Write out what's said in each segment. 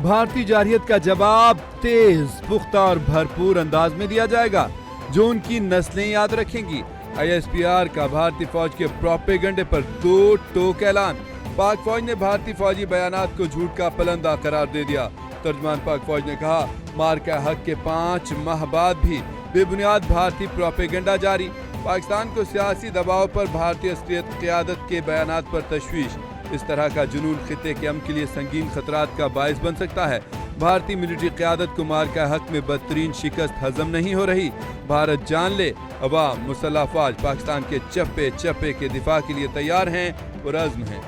بھارتی جارحیت کا جواب تیز پختہ اور بھرپور انداز میں دیا جائے گا جو ان کی نسلیں یاد رکھیں گی۔ ISPR کا بھارتی فوج کے پروپیگنڈے پر دو ٹوک اعلان۔ پاک فوج نے بھارتی فوجی بیانات کو جھوٹ کا پلندہ قرار دے دیا۔ ترجمان پاک فوج نے کہا مارکہ حق کے 5 ماہ بعد بھی بے بنیاد بھارتی پروپیگنڈا جاری۔ پاکستان کو سیاسی دباؤ پر بھارتی عسکریت قیادت کے بیانات پر تشویش۔ اس طرح کا جنون خطے کے امن کے لیے سنگین خطرات کا باعث بن سکتا ہے۔ بھارتی ملٹری قیادت کو مارکہ حق میں بدترین شکست ہضم نہیں ہو رہی۔ بھارت جان لے، عوام مسلح افواج پاکستان کے چپے چپے کے دفاع کے لیے تیار ہیں، پرعزم ہیں۔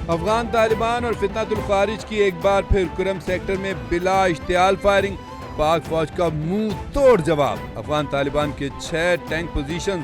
افغان طالبان اور فتنۃ الخارج کی ایک بار پھر کرم سیکٹر میں بلا اشتعال فائرنگ۔ پاک فوج کا منہ توڑ جواب۔ افغان طالبان کے 6 ٹینک پوزیشن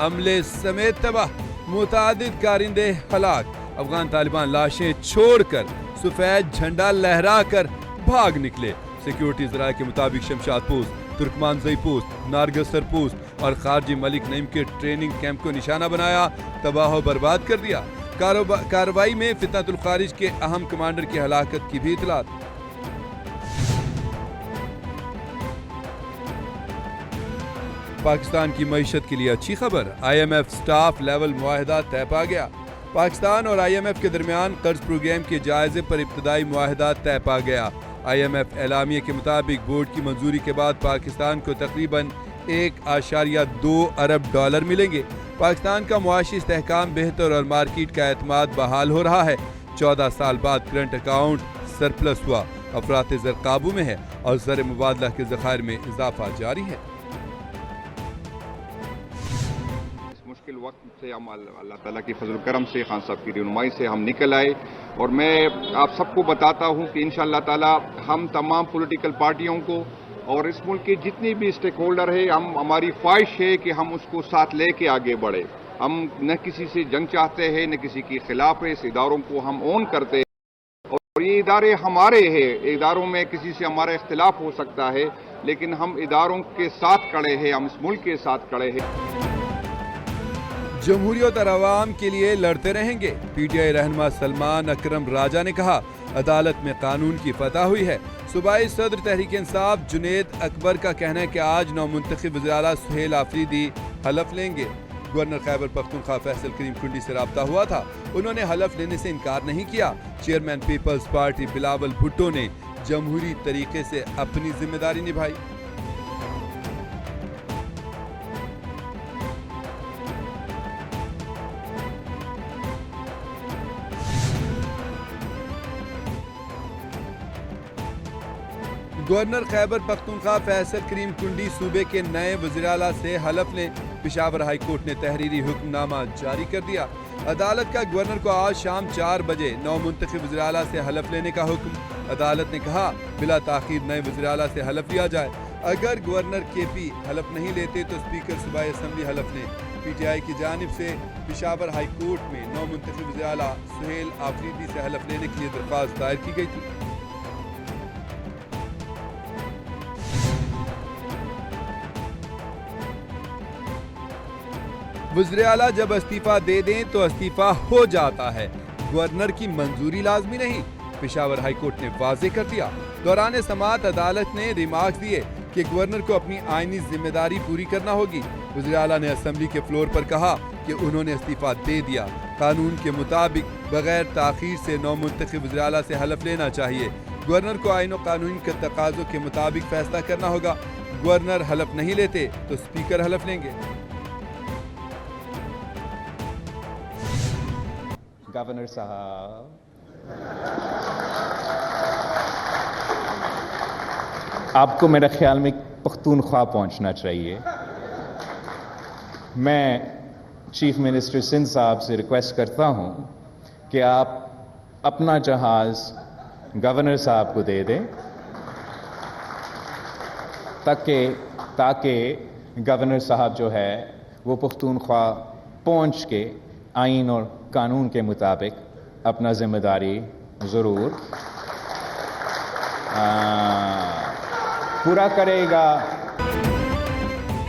عملے سمیت تباہ، متعدد کارندے ہلاک۔ افغان طالبان لاشیں چھوڑ کر سفید جھنڈا لہرا کر بھاگ نکلے۔ سیکیورٹی ذرائع کے مطابق Shamshad post, Turkmanzai post, Nargasar post اور خارجی ملک نعیم کے ٹریننگ کیمپ کو نشانہ بنایا، تباہ و برباد کر دیا۔ کارروائی میں فتنۃ الخارج کے اہم کمانڈر کی ہلاکت کی بھی اطلاعات۔ پاکستان کی معیشت کے لیے اچھی خبر، IMF سٹاف لیول معاہدہ طے پا گیا۔ پاکستان اور IMF کے درمیان قرض پروگرام کے جائزے پر ابتدائی معاہدہ طے پا گیا۔ IMF اعلامیے کے مطابق بورڈ کی منظوری کے بعد پاکستان کو تقریباً $1.2 ارب ملیں گے۔ پاکستان کا معاشی استحکام بہتر اور مارکیٹ کا اعتماد بحال ہو رہا ہے۔ 14 سال بعد کرنٹ اکاؤنٹ سرپلس ہوا، افراط زر قابو میں ہے اور زر مبادلہ کے ذخائر میں اضافہ جاری ہے۔ مشکل وقت سے ہم اللہ تعالیٰ کی فضل و کرم سے، خان صاحب کی رہنمائی سے ہم نکل آئے، اور میں آپ سب کو بتاتا ہوں کہ انشاءاللہ تعالیٰ ہم تمام پولیٹیکل پارٹیوں کو اور اس ملک کے جتنی بھی اسٹیک ہولڈر ہے، ہماری خواہش ہے کہ ہم اس کو ساتھ لے کے آگے بڑھے۔ ہم نہ کسی سے جنگ چاہتے ہیں، نہ کسی کے خلاف ہے، اس اداروں کو ہم اون کرتے ہیں اور یہ ادارے ہمارے ہیں۔ اداروں میں کسی سے ہمارا اختلاف ہو سکتا ہے، لیکن ہم اداروں کے ساتھ کھڑے ہیں، ہم اس ملک کے ساتھ کھڑے ہیں۔ جمہوریت اور عوام کے لیے لڑتے رہیں گے، PTI رہنما سلمان اکرم راجہ نے کہا۔ عدالت میں قانون کی فتح ہوئی ہے۔ صوبائی صدر تحریک انصاف جنید اکبر کا کہنا ہے کہ آج نومنتخب وزیر اعلیٰ سہیل آفریدی حلف لیں گے۔ گورنر خیبر پختونخوا فیصل کریم کنڈی سے رابطہ ہوا تھا، انہوں نے حلف لینے سے انکار نہیں کیا۔ چیئرمین پیپلز پارٹی بلاول بھٹو نے جمہوری طریقے سے اپنی ذمہ داری نبھائی۔ گورنر خیبر پختونخوا فیصل کریم کنڈی صوبے کے نئے وزیر اعلیٰ سے حلف لیں۔ پشاور ہائی کورٹ نے تحریری حکم نامہ جاری کر دیا۔ عدالت کا گورنر کو آج شام 4 بجے نو منتخب وزیر اعلیٰ سے حلف لینے کا حکم۔ عدالت نے کہا بلا تاخیر نئے وزیر اعلیٰ سے حلف لیا جائے۔ اگر گورنر KP حلف نہیں لیتے تو اسپیکر صوبائی اسمبلی حلف لیں۔ PTI کی جانب سے پشاور ہائی کورٹ میں نو منتخب وزیر اعلیٰ سہیل آفریدی سے حلف لینے کے لیے درخواست دائر کی گئی تھی۔ وزیر اعلیٰ جب استعفیٰ دے دیں تو استعفیٰ ہو جاتا ہے، گورنر کی منظوری لازمی نہیں، پشاور ہائی کورٹ نے واضح کر دیا۔ دوران سماعت عدالت نے ریمارکس دیے کہ گورنر کو اپنی آئینی ذمہ داری پوری کرنا ہوگی۔ وزیر اعلیٰ نے اسمبلی کے فلور پر کہا کہ انہوں نے استعفیٰ دے دیا۔ قانون کے مطابق بغیر تاخیر سے نو منتخب وزیر اعلیٰ سے حلف لینا چاہیے۔ گورنر کو آئین و قانون کے تقاضوں کے مطابق فیصلہ کرنا ہوگا۔ گورنر حلف نہیں لیتے تو اسپیکر حلف لیں گے۔ گورنر صاحب، آپ کو میرے خیال میں پختونخوا پہنچنا چاہیے۔ میں چیف منسٹر سندھ صاحب سے ریکویسٹ کرتا ہوں کہ آپ اپنا جہاز گورنر صاحب کو دے دیں تاکہ گورنر صاحب جو ہے وہ پختونخوا پہنچ کے آئین اور قانون کے مطابق اپنا ذمہ داری ضرور پورا کرے گا۔